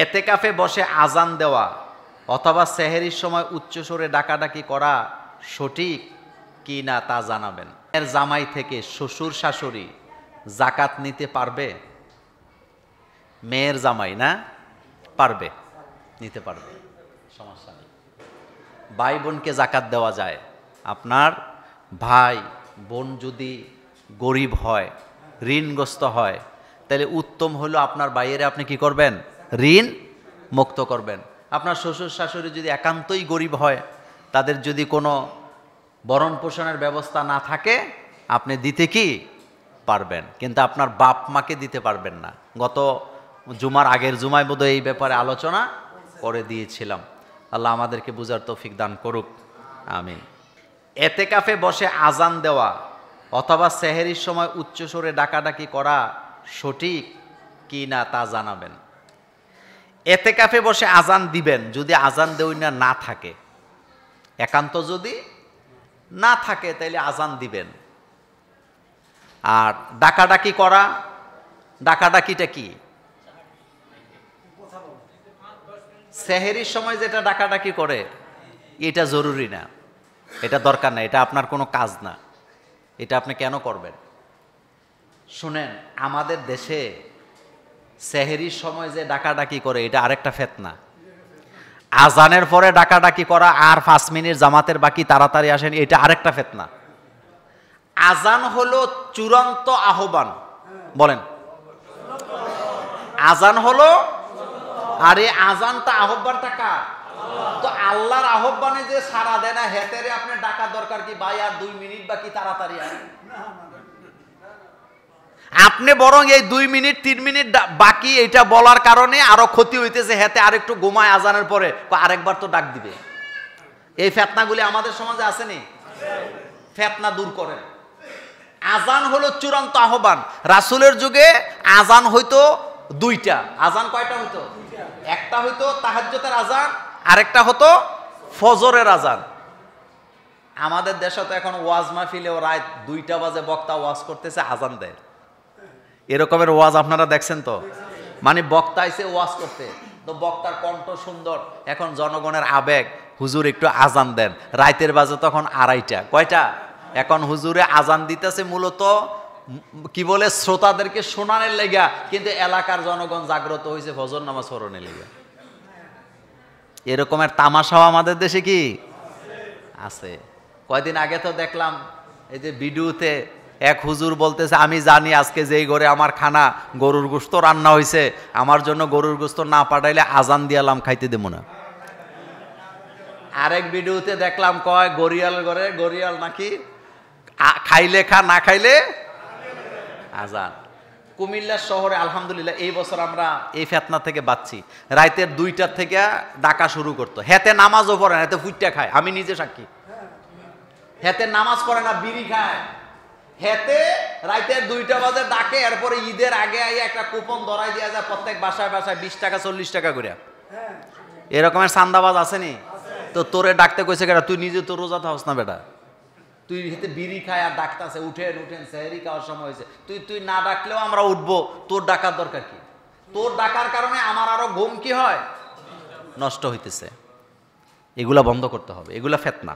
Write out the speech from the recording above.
এতেকাফে বসে আজান দেওয়া অথবা সেহরির সময় উচ্চস্বরে ডাকাডাকি করা সঠিক কি না তা জানাবেন। এর জামাই থেকে শ্বশুর শাশুড়ি জাকাত নিতে পারবে? মেয়ের জামাই না পারবে, নিতে পারবে, সমস্যা নেই। ভাই বোনকে জাকাত দেওয়া যায়। আপনার ভাই বোন যদি গরিব হয়, ঋণগ্রস্ত হয়, তাহলে উত্তম হলো আপনার ভাইয়েরে আপনি কি করবেন? ঋণ মুক্ত করবেন। আপনার শ্বশুর শাশুড়ি যদি একান্তই গরিব হয়, তাদের যদি কোনো ভরণ পোষণের ব্যবস্থা না থাকে, আপনি দিতে কি পারবেন, কিন্তু আপনার বাপ মাকে দিতে পারবেন না। গত জুমার আগের জুমায় বোধহয় এই ব্যাপারে আলোচনা করে দিয়েছিলাম। আল্লাহ আমাদেরকে বুঝার তৌফিক দান করুক, আমিন। এতেকাফে বসে আজান দেওয়া অথবা সেহরির সময় উচ্চস্বরে ডাকাডাকি করা সঠিক কি না তা জানাবেন। এতেকাফে বসে আজান দিবেন যদি আজান দেওয়া না থাকে, একান্ত যদি না থাকে তাইলে আজান দিবেন। আর ডাকাডাকি করা, ডাকাডাকিটা কি? সেহরির সময় যেটা ডাকাডাকি করে এটা জরুরি না, এটা দরকার না, এটা আপনার কোনো কাজ না, এটা আপনি কেন করবেন? শুনেন, আমাদের দেশে সেহরির সময় যে ডাকাডাকি করে এটা আরেকটা ফিতনা। আজানের পরে ডাকাডাকি করা আর 5 মিনিট জামাতের বাকি তাড়াতাড়ি আসেন, এটা আরেকটা ফিতনা। আজান হলো চূড়ান্ত আহ্বান, বলেন আজান হলো, আরে আজানটা আহ্বানটা কার? তো আল্লাহর আহ্বানে যে সাড়া দেয় না, হেতেরে আপনি ডাকা দরকার কি? ভাই আর 2 মিনিট বাকি তাড়াতাড়ি আসেন। আপনি বরং এই 2 মিনিট 3 মিনিট বাকি এটা বলার কারণে আরো ক্ষতি হইতেছে, হেতে আরেকটু ঘুমায় আজানের পরে, আরেকবার তো ডাক দিবে। এই ফিতনাগুলি আমাদের সমাজে আসেনি, ফিতনা দূর করেন। আজান হলো চূড়ান্ত আহ্বান। রাসূলের যুগে আজান হইতো 2টা। আজান কয়টা হইতো? একটা হইতো তাহাজ্জুদের আজান, আরেকটা হতো ফজরের আজান। আমাদের দেশে তো এখন ওয়াজ মাহফিলেও রাত 2টা বাজে বক্তা ওয়াজ করতেছে, আজান দেয়। এরকমের ওয়াজ আপনারা দেখছেন তো? মানে বক্তা আইছে ওয়াজ করতে, তো বক্তার কণ্ঠ সুন্দর, এখন জনগণের আবেগ, হুজুর একটু আজান দেন। রাতের বাজে তখন 2:30। কয়টা? এখন হুজুরে আজান দিতেছে মূলত কি বলে, শ্রোতাদেরকে শোনানোর লেগা, কিন্তু এলাকার জনগণ জাগ্রত হয়েছে ফজর নামাজ পড়ানোর লেগা। এরকমের তামাশাও আমাদের দেশে কি আছে? কয়দিন আগে তো দেখলাম এই যে ভিডিওতে এক হুজুর বলতেছে, আমি জানি আজকে যেই ঘরে আমার খানা গরুর গোশত রান্না হয়েছে, আমার জন্য গরুর গোশত না পাঠাইলে আজান দিয়ালাম খাইতে দেবো না। আরেক ভিডিওতে দেখলাম কয় গরিয়াল ঘরে গরিয়াল নাকি খাইলে খা, না খাইলে আজান। কুমিল্লা শহরে আলহামদুলিল্লাহ এই বছর আমরা এই ফিতনা থেকে বাঁচছি। রাতের 2টা থেকে ডাকা শুরু করতো, হেতে নামাজও পড়ে না, হেতে ফুটটা খায়, আমি নিজে সাক্ষী। হেতে নামাজ পড়ে না, বিড়ি খায়। হেতে রাতের 2টা বাজে ডাকে, এরপরে ঈদের আগে আগে একটা কুপন ধরাই দেওয়া যায় প্রত্যেক বাসায় বাসায় 20 টাকা 40 টাকা করে। এরকমের চান্দাবাজ আসেনি তো? তোরে ডাকতে কইছে কেটা? তুই নিজে তো রোজা থাকস না বেটা, তুই হেতে বিড়ি খায় আর ডাকতেছে উঠেন উঠেন, সেহরি খাওয়ার সময় হয়েছে, তুই না ডাকলেও আমরা উঠবো, তোর ডাকার দরকার কি? তোর ডাকার কারণে আমার আরো ঘুম কি হয়, নষ্ট হইতেছে। এগুলা বন্ধ করতে হবে, এগুলা ফিতনা।